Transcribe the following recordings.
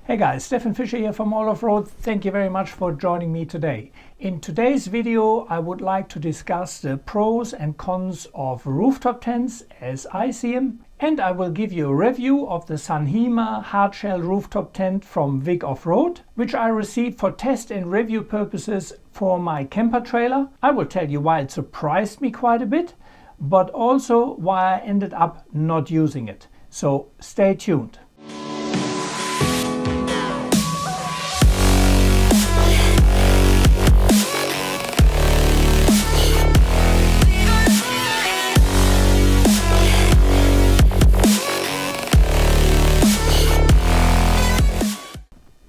Hey guys, Stefan Fischer here from Offroad. Thank you very much for joining me today. In today's video I would like to discuss the pros and cons of rooftop tents as I see them, and I will give you a review of the San Hima HardShell rooftop tent from Vic Offroad, which I received for test and review purposes for my camper trailer. I will tell you why it surprised me quite a bit, but also why I ended up not using it. So stay tuned.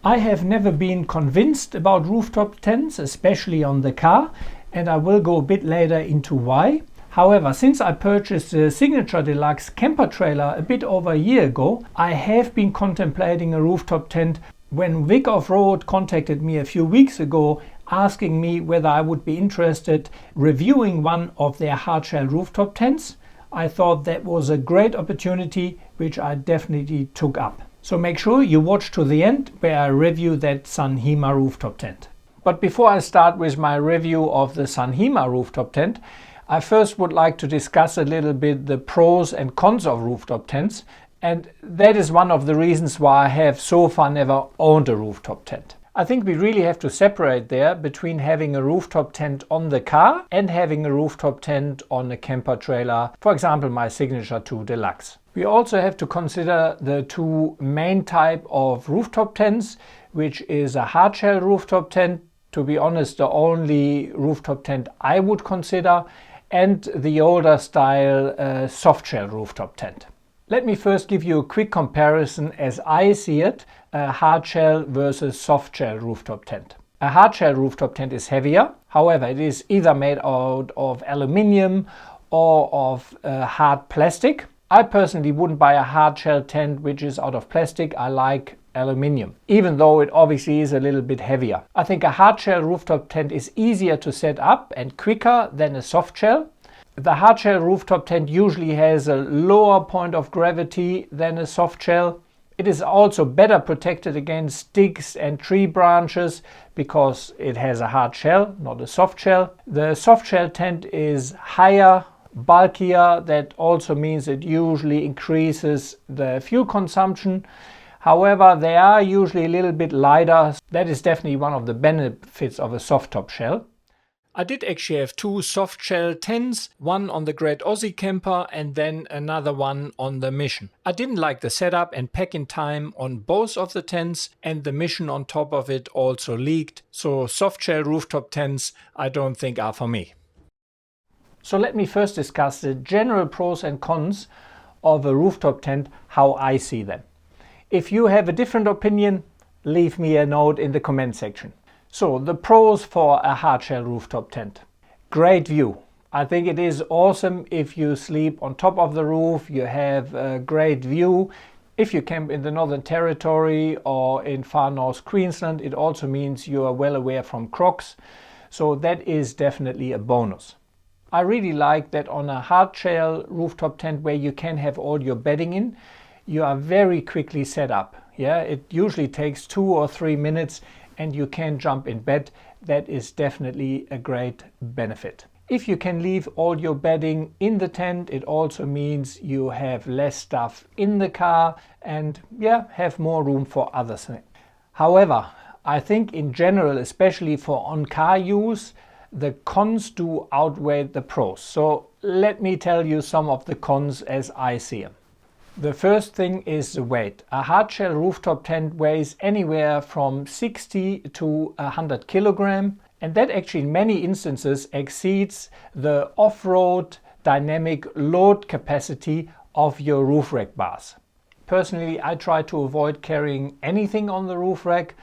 I have never been convinced about rooftop tents, especially on the car, and I will go a bit later into why. However, since I purchased the Signature Deluxe camper trailer a bit over a year ago, I have been contemplating a rooftop tent. When Vic Offroad contacted me a few weeks ago asking me whether I would be interested reviewing one of their HardShell rooftop tents, I thought that was a great opportunity, which I definitely took up. So make sure you watch to the end where I review that San Hima rooftop tent. But before I start with my review of the San Hima rooftop tent, I first would like to discuss a little bit the pros and cons of rooftop tents, and that is one of the reasons why I have so far never owned a rooftop tent. I think we really have to separate there between having a rooftop tent on the car and having a rooftop tent on a camper trailer, for example my Signature 2 Deluxe. We also have to consider the two main type of rooftop tents, which is a HardShell rooftop tent, to be honest the only rooftop tent I would consider, and the older style SoftShell rooftop tent. Let me first give you a quick comparison as I see it, a HardShell versus SoftShell rooftop tent. A HardShell rooftop tent is heavier, however it is either made out of aluminium or of hard plastic. I personally wouldn't buy a HardShell tent which is out of plastic. I like aluminium, even though it obviously is a little bit heavier. I think a HardShell rooftop tent is easier to set up and quicker than a SoftShell. The HardShell rooftop tent usually has a lower point of gravity than a SoftShell. It is also better protected against sticks and tree branches because it has a hard shell, not a soft shell. The SoftShell tent is higher, bulkier. That also means it usually increases the fuel consumption. However, they are usually a little bit lighter. That is definitely one of the benefits of a soft top shell. I did actually have two soft shell tents, one on the Great Aussie Camper and then another one on the Mission. I didn't like the setup and pack-in time on both of the tents, and the Mission on top of it also leaked, so soft shell rooftop tents I don't think are for me. So let me first discuss the general pros and cons of a rooftop tent, how I see them. If you have a different opinion, leave me a note in the comment section. So the pros for a HardShell rooftop tent. Great view. I think it is awesome if you sleep on top of the roof, you have a great view. If you camp in the Northern Territory or in far north Queensland, it also means you are well away from crocs. So that is definitely a bonus. I really like that on a HardShell rooftop tent where you can have all your bedding in, you are very quickly set up. Yeah, it usually takes 2 or 3 minutes and you can jump in bed. That is definitely a great benefit. If you can leave all your bedding in the tent, it also means you have less stuff in the car and have more room for other things. However, I think in general, especially for on-car use, the cons do outweigh the pros. So let me tell you some of the cons as I see them. The first thing is the weight. A HardShell rooftop tent weighs anywhere from 60 to 100 kilogram, and that actually in many instances exceeds the off-road dynamic load capacity of your roof rack bars. Personally, I try to avoid carrying anything on the roof rack,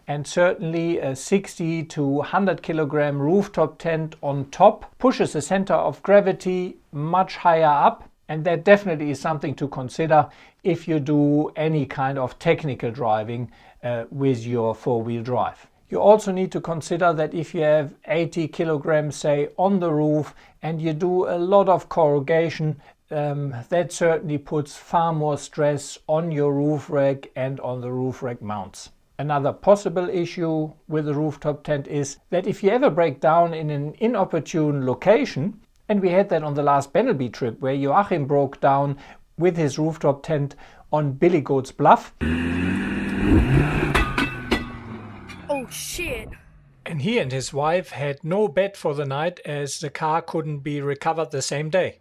and certainly a 60 to 100 kilogram rooftop tent on top pushes the center of gravity much higher up. And that definitely is something to consider if you do any kind of technical driving with your four-wheel drive. You also need to consider that if you have 80 kilograms, say, on the roof and you do a lot of corrugation, that certainly puts far more stress on your roof rack and on the roof rack mounts. Another possible issue with the rooftop tent is that if you ever break down in an inopportune location, and we had that on the last Benelby trip where Joachim broke down with his rooftop tent on Billy Goat's Bluff. Oh shit! And he and his wife had no bed for the night as the car couldn't be recovered the same day.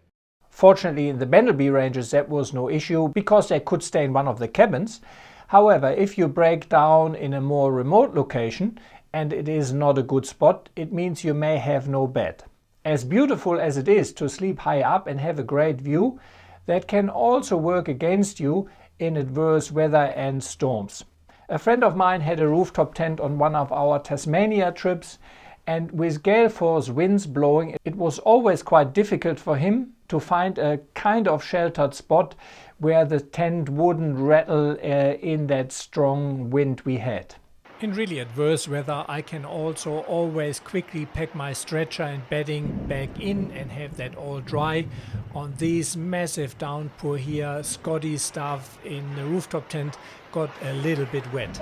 Fortunately, in the Benelby ranges that was no issue because they could stay in one of the cabins. However, if you break down in a more remote location and it is not a good spot, it means you may have no bed. As beautiful as it is to sleep high up and have a great view, that can also work against you in adverse weather and storms. A friend of mine had a rooftop tent on one of our Tasmania trips, and with gale force winds blowing, it was always quite difficult for him to find a kind of sheltered spot where the tent wouldn't rattle in that strong wind we had. In really adverse weather, I can also always quickly pack my stretcher and bedding back in and have that all dry. On these massive downpour here, Scotty stuff in the rooftop tent got a little bit wet.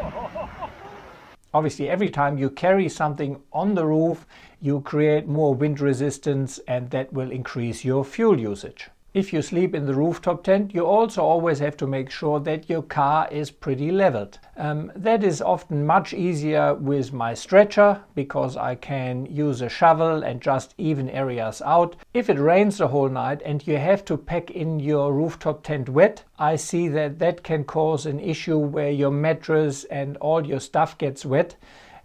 Obviously, every time you carry something on the roof, you create more wind resistance and that will increase your fuel usage. If you sleep in the rooftop tent, you also always have to make sure that your car is pretty leveled. That is often much easier with my stretcher because I can use a shovel and just even areas out. If it rains the whole night and you have to pack in your rooftop tent wet, I see that that can cause an issue where your mattress and all your stuff gets wet,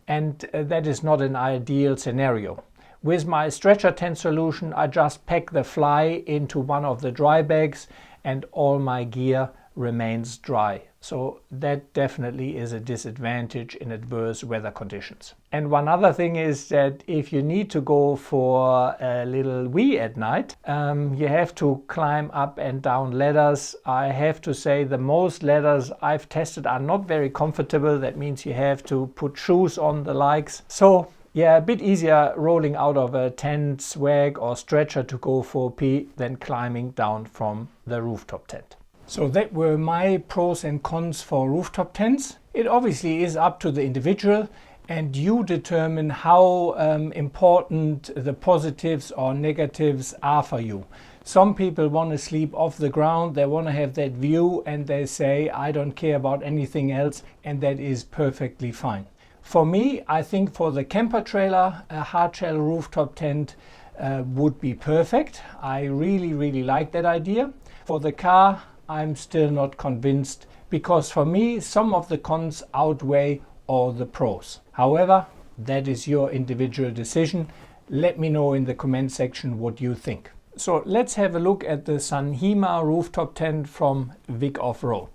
and that is not an ideal scenario. With my stretcher tent solution, I just pack the fly into one of the dry bags and all my gear remains dry. So that definitely is a disadvantage in adverse weather conditions. And one other thing is that if you need to go for a little wee at night, you have to climb up and down ladders. I have to say the most ladders I've tested are not very comfortable. That means you have to put shoes on the likes. So yeah, a bit easier rolling out of a tent, swag or stretcher to go for pee than climbing down from the rooftop tent. So that were my pros and cons for rooftop tents. It obviously is up to the individual and you determine how important the positives or negatives are for you. Some people want to sleep off the ground, they want to have that view and they say, I don't care about anything else, and that is perfectly fine. For me, I think for the camper trailer, a HardShell rooftop tent would be perfect. I really like that idea. For the car, I'm still not convinced because for me, some of the cons outweigh all the pros. However, that is your individual decision. Let me know in the comment section what you think. So let's have a look at the San Hima rooftop tent from Vic Offroad.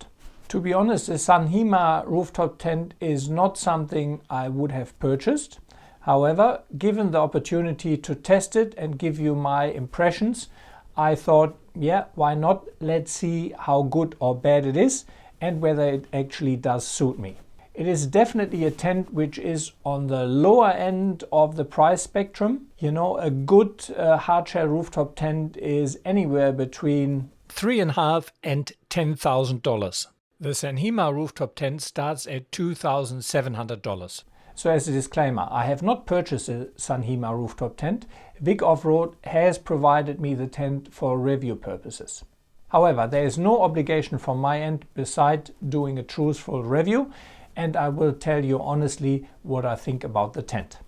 To be honest, the San Hima rooftop tent is not something I would have purchased. However, given the opportunity to test it and give you my impressions, I thought, yeah, why not? Let's see how good or bad it is and whether it actually does suit me. It is definitely a tent which is on the lower end of the price spectrum. You know, a good HardShell rooftop tent is anywhere between $3,500 and $10,000. The San Hima rooftop tent starts at $2,700. So as a disclaimer, I have not purchased a San Hima rooftop tent. Vic Offroad has provided me the tent for review purposes. However, there is no obligation from my end beside doing a truthful review, and I will tell you honestly what I think about the tent.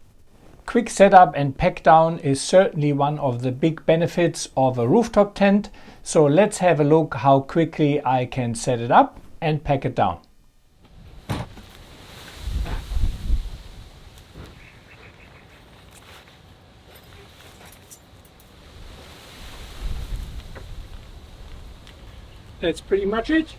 Quick setup and pack down is certainly one of the big benefits of a rooftop tent. So let's have a look how quickly I can set it up and pack it down. That's pretty much it.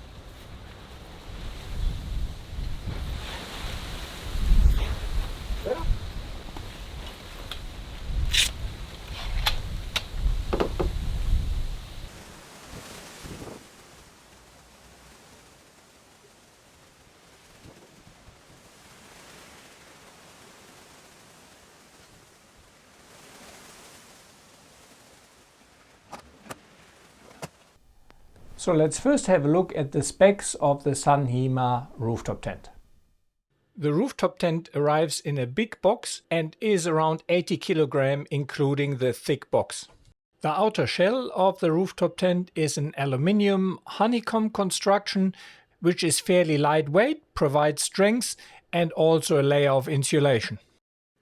So let's first have a look at the specs of the San Hima rooftop tent. The rooftop tent arrives in a big box and is around 80 kg including the thick box. The outer shell of the rooftop tent is an aluminium honeycomb construction which is fairly lightweight, provides strength and also a layer of insulation.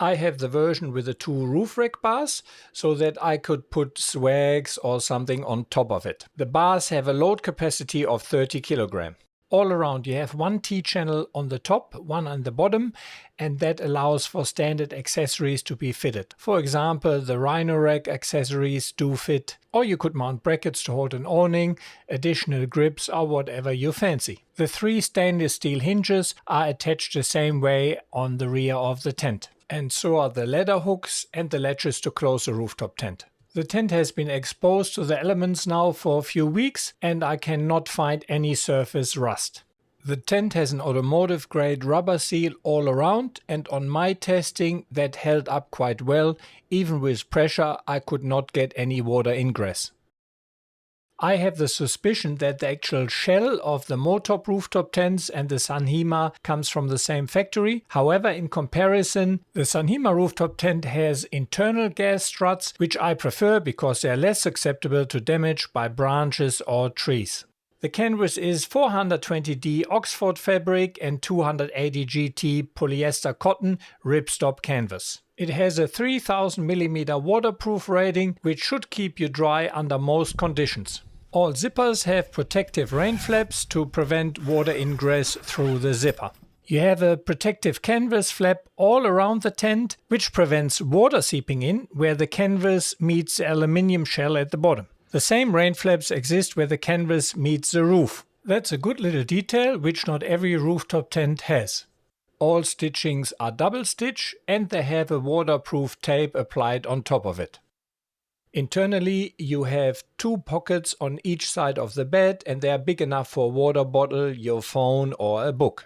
I have the version with the 2 roof rack bars so that I could put swags or something on top of it. The bars have a load capacity of 30 kg. All around you have 1 T-channel on the top, 1 on the bottom, and that allows for standard accessories to be fitted. For example, the Rhino rack accessories do fit, or you could mount brackets to hold an awning, additional grips or whatever you fancy. The 3 stainless steel hinges are attached the same way on the rear of the tent. And so are the ladder hooks and the latches to close the rooftop tent. The tent has been exposed to the elements now for a few weeks and I cannot find any surface rust. The tent has an automotive grade rubber seal all around, and on my testing that held up quite well. Even with pressure I could not get any water ingress. I have the suspicion that the actual shell of the Motop rooftop tents and the San Hima comes from the same factory. However, in comparison, the San Hima rooftop tent has internal gas struts, which I prefer because they are less susceptible to damage by branches or trees. The canvas is 420D Oxford fabric and 280 GT polyester cotton ripstop canvas. It has a 3000 mm waterproof rating, which should keep you dry under most conditions. All zippers have protective rain flaps to prevent water ingress through the zipper. You have a protective canvas flap all around the tent, which prevents water seeping in where the canvas meets the aluminium shell at the bottom. The same rain flaps exist where the canvas meets the roof. That's a good little detail which not every rooftop tent has. All stitchings are double stitch and they have a waterproof tape applied on top of it. Internally you have 2 pockets on each side of the bed and they are big enough for a water bottle, your phone or a book.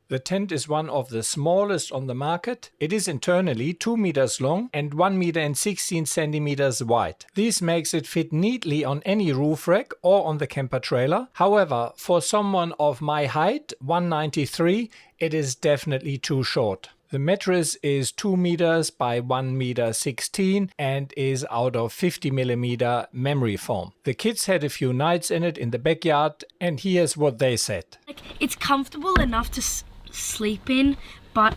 The tent is one of the smallest on the market. It is internally 2 meters long and 1 meter and 16 centimeters wide. This makes it fit neatly on any roof rack or on the camper trailer. However, for someone of my height, 193, it is definitely too short. The mattress is 2 meters by 1 meter 16 and is out of 50 millimeter memory foam. The kids had a few nights in it in the backyard and here's what they said. It's comfortable enough to sleep in, but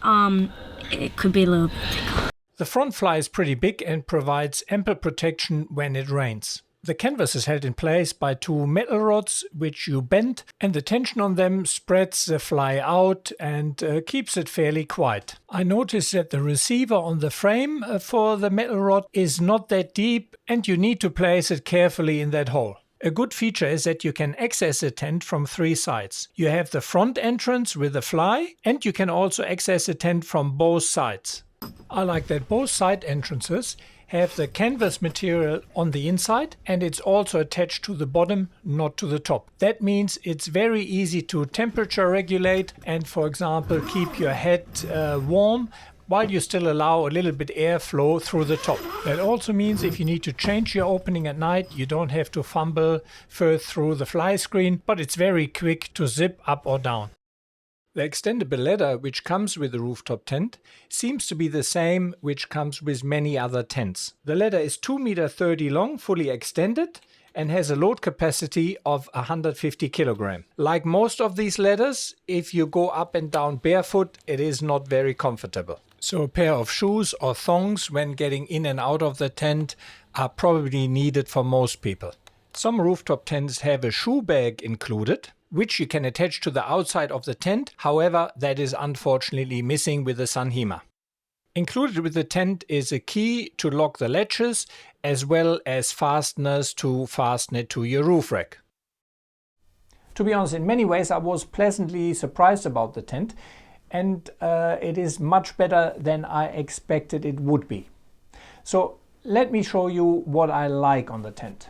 it could be a little bit thicker. The front fly is pretty big and provides ample protection when it rains. The canvas is held in place by 2 metal rods which you bend, and the tension on them spreads the fly out and keeps it fairly quiet. I noticed that the receiver on the frame for the metal rod is not that deep and you need to place it carefully in that hole. A good feature is that you can access the tent from 3 sides. You have the front entrance with the fly and you can also access the tent from both sides. I like that both side entrances have the canvas material on the inside and it's also attached to the bottom, not to the top. That means it's very easy to temperature regulate and, for example, keep your head warm while you still allow a little bit airflow through the top. That also means if you need to change your opening at night, you don't have to fumble first through the fly screen, but it's very quick to zip up or down. The extendable ladder which comes with the rooftop tent seems to be the same which comes with many other tents. The ladder is 2 meters 30 long, fully extended, and has a load capacity of 150 kg. Like most of these ladders, if you go up and down barefoot, it is not very comfortable. So a pair of shoes or thongs when getting in and out of the tent are probably needed for most people. Some rooftop tents have a shoe bag included, which you can attach to the outside of the tent. However, that is unfortunately missing with the San Hima. Included with the tent is a key to lock the latches, as well as fasteners to fasten it to your roof rack. To be honest, in many ways I was pleasantly surprised about the tent, and it is much better than I expected it would be. So let me show you what I like on the tent.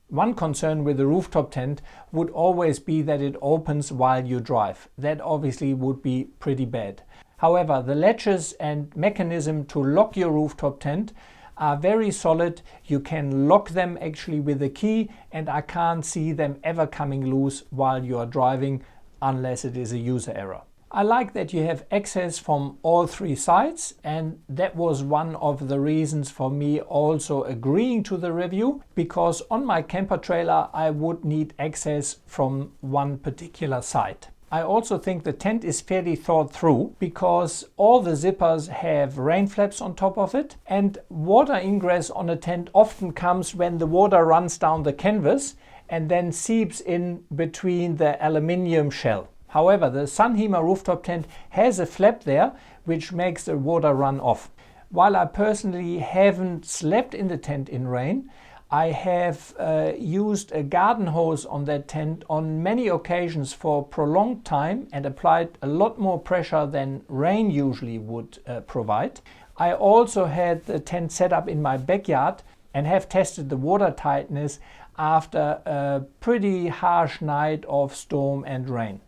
One concern with the rooftop tent would always be that it opens while you drive. That obviously would be pretty bad. However, the latches and mechanism to lock your rooftop tent are very solid. You can lock them actually with a key, and I can't see them ever coming loose while you are driving unless it is a user error. I like that you have access from all three sides, and that was one of the reasons for me also agreeing to the review, because on my camper trailer I would need access from one particular side. I also think the tent is fairly thought through because all the zippers have rain flaps on top of it, and water ingress on a tent often comes when the water runs down the canvas and then seeps in between the aluminium shell. However, the San Hima rooftop tent has a flap there which makes the water run off. While I personally haven't slept in the tent in rain, I have used a garden hose on that tent on many occasions for a prolonged time and applied a lot more pressure than rain usually would provide. I also had the tent set up in my backyard and have tested the water tightness after a pretty harsh night of storm and rain.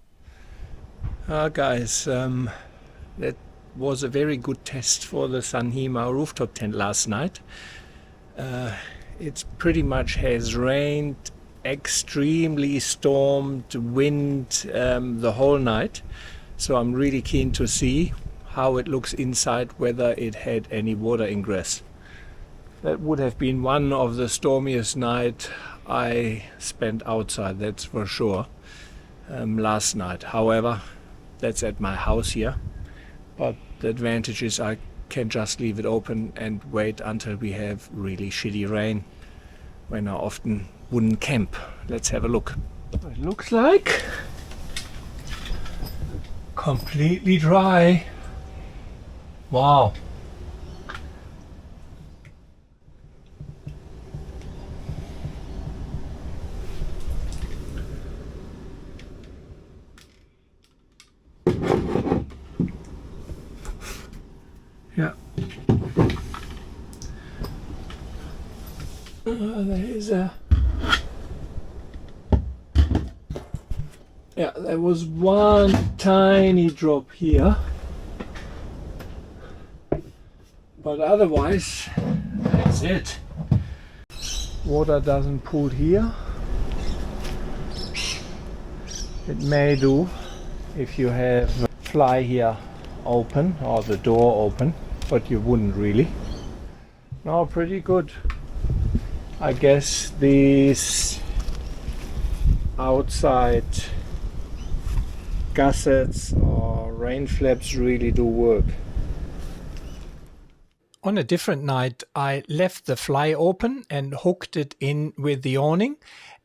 Guys, that was a very good test for the San Hima rooftop tent last night. It pretty much has rained, extremely stormed, wind the whole night. So I'm really keen to see how it looks inside, whether it had any water ingress. That would have been one of the stormiest nights I spent outside, that's for sure, last night. However, that's at my house here, but the advantage is I can just leave it open and wait until we have really shitty rain, when I often wouldn't camp. Let's have a look. It looks like completely dry. Wow. Yeah. There is a... Yeah, there was one tiny drop here. But otherwise, that's it. Water doesn't pool here. It may do if you have fly here open or the door open, but you wouldn't really. No, pretty good. I guess these outside gussets or rain flaps really do work. On a different night, I left the fly open and hooked it in with the awning.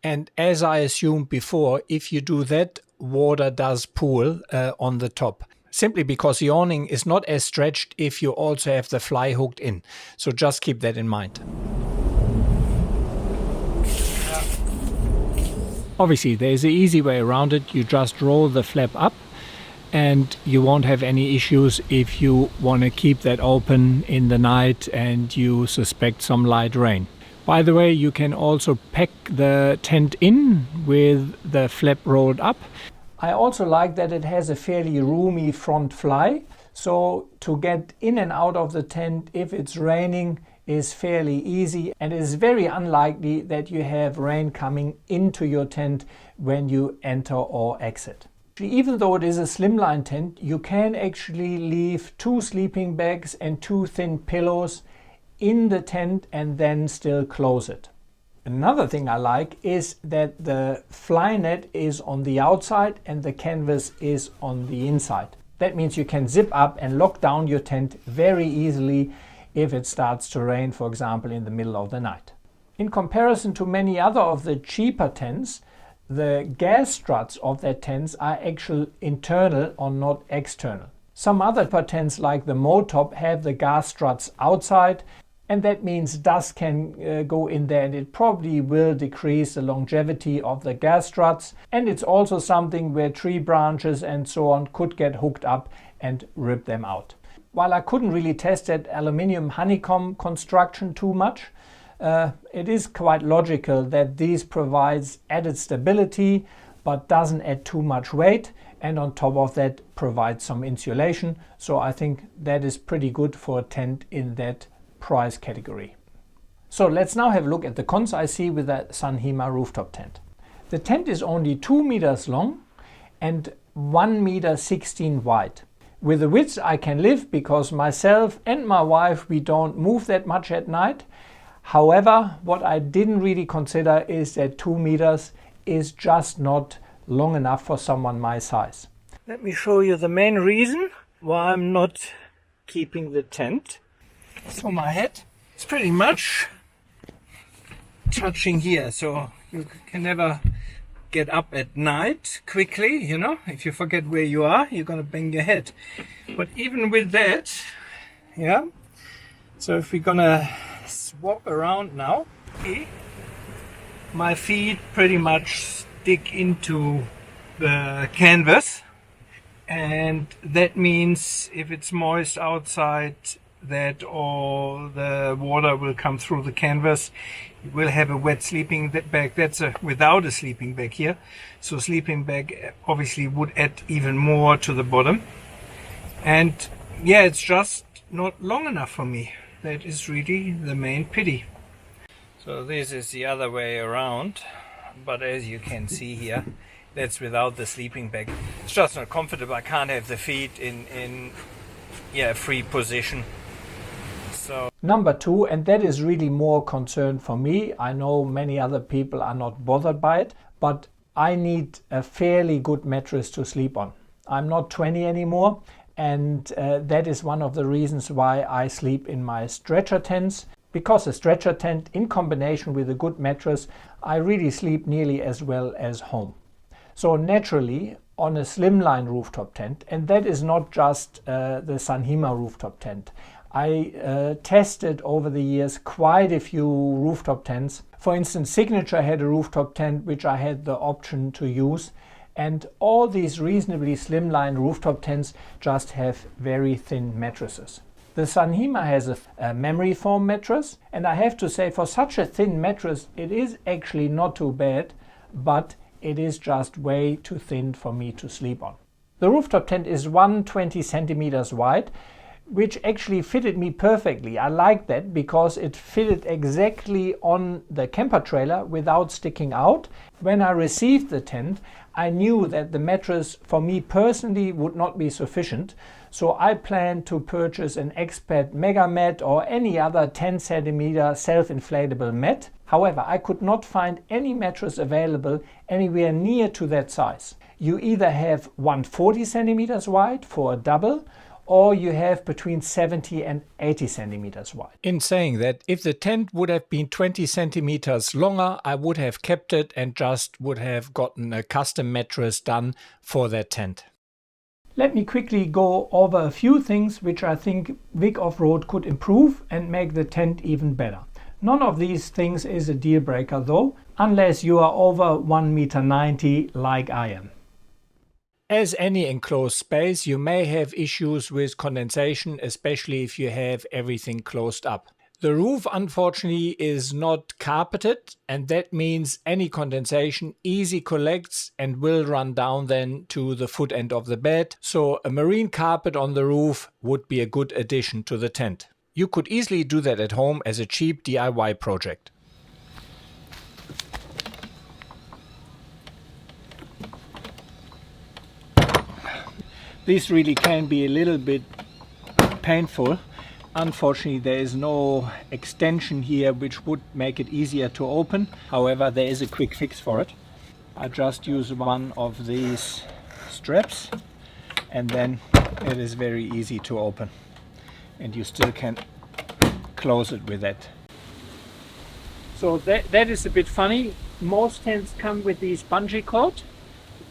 And as I assumed before, if you do that, water does pool on the top. Simply because the awning is not as stretched if you also have the fly hooked in. So just keep that in mind. Obviously, there's an easy way around it. You just roll the flap up and you won't have any issues if you want to keep that open in the night and you suspect some light rain. By the way, you can also pack the tent in with the flap rolled up. I also like that it has a fairly roomy front fly, so to get in and out of the tent if it's raining is fairly easy, and it is very unlikely that you have rain coming into your tent when you enter or exit. Even though it is a slimline tent, you can actually leave 2 sleeping bags and 2 thin pillows in the tent and then still close it. Another thing I like is that the fly net is on the outside and the canvas is on the inside. That means you can zip up and lock down your tent very easily if it starts to rain, for example, in the middle of the night. In comparison to many other of the cheaper tents, the gas struts of their tents are actually internal or not external. Some other tents like the Motop have the gas struts outside, and that means dust can go in there and it probably will decrease the longevity of the gas struts. And it's also something where tree branches and so on could get hooked up and rip them out. While I couldn't really test that aluminium honeycomb construction too much, it is quite logical that these provides added stability but doesn't add too much weight, and on top of that provides some insulation. So I think that is pretty good for a tent in that price category. So let's now have a look at the cons I see with the San Hima rooftop tent. The tent is only 2 meters long and 1 meter 16 wide. With the width I can live because myself and my wife, we don't move that much at night. However, what I didn't really consider is that 2 meters is just not long enough for someone my size. Let me show you the main reason why I'm not keeping the tent. So my head is pretty much touching here, so you can never get up at night quickly, you know. If you forget where you are, you're gonna bang your head. But even with that, yeah, so if we're gonna swap around now, okay, my feet pretty much stick into the canvas, and that means if it's moist outside, that all the water will come through the canvas. You will have a wet sleeping bag. That's without a sleeping bag here. So sleeping bag obviously would add even more to the bottom. And yeah, it's just not long enough for me. That is really the main pity. So this is the other way around. But as you can see here, that's without the sleeping bag. It's just not comfortable. I can't have the feet in free position. So number 2, and that is really more concern for me. I know many other people are not bothered by it, but I need a fairly good mattress to sleep on. I'm not 20 anymore, and that is one of the reasons why I sleep in my stretcher tents. Because a stretcher tent in combination with a good mattress, I really sleep nearly as well as home. So naturally, on a slimline rooftop tent, and that is not just the San Hima rooftop tent. I tested over the years quite a few rooftop tents. For instance, Signature had a rooftop tent which I had the option to use, and all these reasonably slimline rooftop tents just have very thin mattresses. The San Hima has a memory foam mattress, and I have to say, for such a thin mattress it is actually not too bad, but it is just way too thin for me to sleep on. The rooftop tent is 120 centimeters wide, which actually fitted me perfectly. I like that because it fitted exactly on the camper trailer without sticking out. When I received the tent, I knew that the mattress for me personally would not be sufficient, so I planned to purchase an Expat Mega Mat or any other 10 centimeter self-inflatable mat. However, I could not find any mattress available anywhere near to that size. You either have 140 centimeters wide for a double, or you have between 70 and 80 centimeters wide. In saying that, if the tent would have been 20 centimeters longer, I would have kept it and just would have gotten a custom mattress done for that tent. Let me quickly go over a few things which I think Vic Offroad could improve and make the tent even better. None of these things is a deal breaker though, unless you are over 1 meter 90 like I am. As any enclosed space, you may have issues with condensation, especially if you have everything closed up. The roof, unfortunately, is not carpeted, and that means any condensation easily collects and will run down then to the foot end of the bed. So a marine carpet on the roof would be a good addition to the tent. You could easily do that at home as a cheap DIY project. This really can be a little bit painful. Unfortunately, there is no extension here which would make it easier to open. However, there is a quick fix for it. I just use one of these straps and then it is very easy to open. And you still can close it with that. So that is a bit funny. Most tents come with these bungee cord.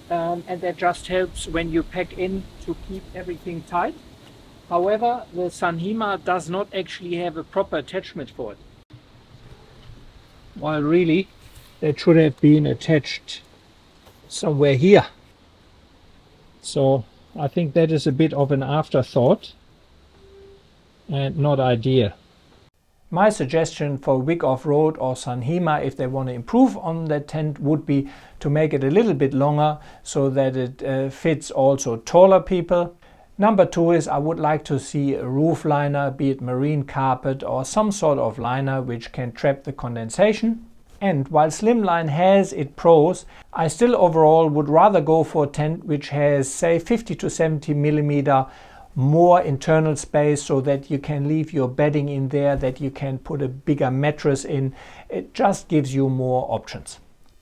And that just helps when you pack in to keep everything tight. However, the San Hima does not actually have a proper attachment for it. While really, that should have been attached somewhere here. So I think that is a bit of an afterthought and not ideal. My suggestion for Vic Offroad or San Hima, if they want to improve on that tent, would be to make it a little bit longer so that it fits also taller people. Number 2 is I would like to see a roof liner, be it marine carpet or some sort of liner which can trap the condensation. And while slimline has its pros, I still overall would rather go for a tent which has, say, 50 to 70 millimeter more internal space, so that you can leave your bedding in there, that you can put a bigger mattress in. It just gives you more options.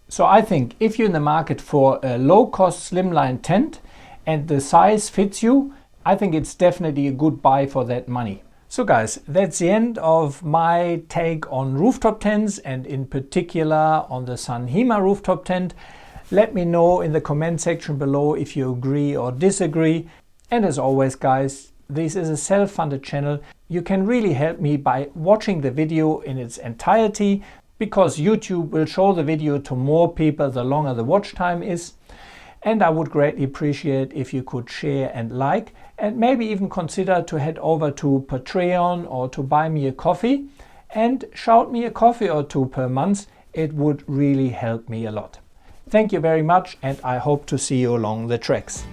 So I think if you're in the market for a low-cost slimline tent and the size fits you, I think it's definitely a good buy for that money. So guys, that's the end of my take on rooftop tents, and in particular on the San Hima rooftop tent. Let me know in the comment section below if you agree or disagree. And as always guys, this is a self-funded channel. You can really help me by watching the video in its entirety, because YouTube will show the video to more people the longer the watch time is. And I would greatly appreciate if you could share and like, and maybe even consider to head over to Patreon or to buy me a coffee and shout me a coffee or two per month. It would really help me a lot. Thank you very much, and I hope to see you along the tracks.